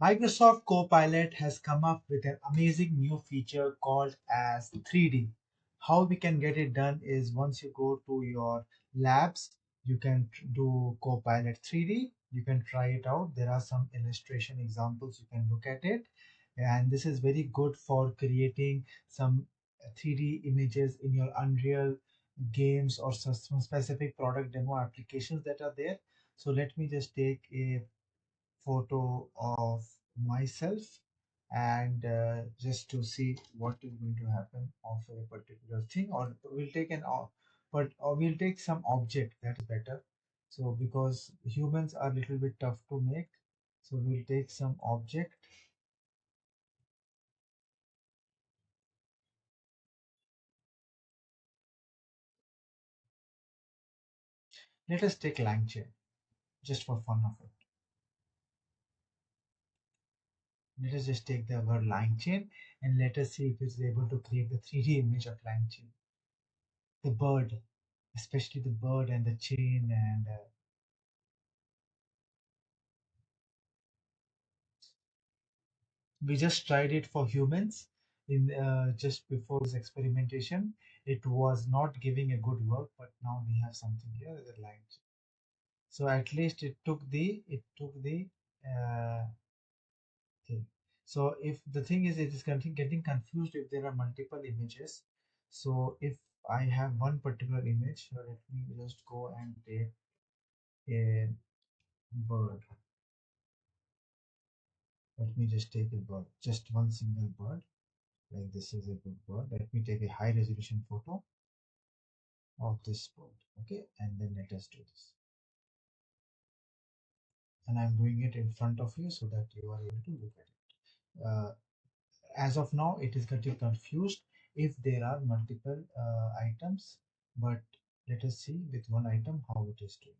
Microsoft Copilot has come up with an amazing new feature called as 3D. How we can get it done is once you go to your labs, you can do Copilot 3D. You can try it out. There are some illustration examples. You can look at it. And this is very good for creating some 3D images in your Unreal games or some specific product demo applications that are there. So let me just take a photo of myself and just to see what is going to happen of a particular thing, or we'll take or we'll take some object that is better. So because humans are a little bit tough to make, so we'll take some object. Let us take langchain just for fun of it. Let us just take the word langchain and let us see if it's able to create the 3D image of langchain, the bird, especially the bird and the chain. And we just tried it for humans in just before this experimentation. It was not giving a good work, but now we have something here as a line. So at least it took the uh, thing. So if the thing is, it is getting confused if there are multiple images. So if I have one particular image, so let me just go and take a bird. Let me just take a bird, just one single bird. Like this is a good bird. Let me take a high resolution photo of this bird. Okay, and then let us do this. And I'm doing it in front of you so that you are able to look at it. As of now, it is getting confused if there are multiple items, but let us see with one item how it is doing.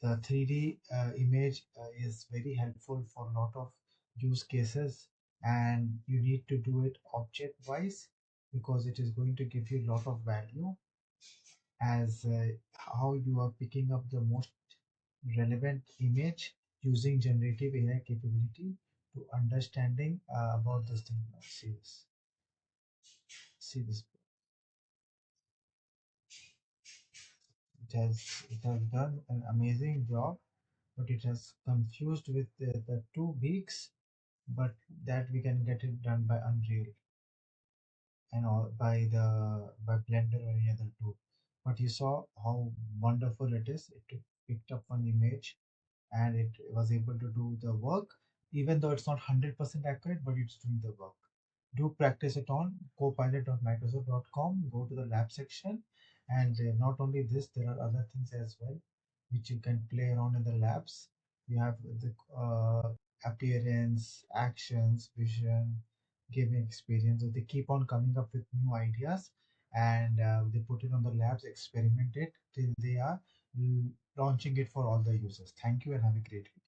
The 3D image is very helpful for a lot of use cases, and you need to do it object wise because it is going to give you a lot of value as how you are picking up the most relevant image using generative AI capability to understanding about this thing. See this. See this. It has done an amazing job, but it has confused with the two beaks. But that we can get it done by Unreal and all by Blender or any other tool. But you saw how wonderful it is. It picked up one image and it was able to do the work, even though it's not 100% accurate, but it's doing the work. Do practice it on copilot.microsoft.com. Go to the lab section, and not only this, there are other things as well which you can play around in the labs. You have the appearance, actions, vision, gaming experience. So they keep on coming up with new ideas, and they put it on the labs, experiment it till they are launching it for all the users. Thank you and have a great week.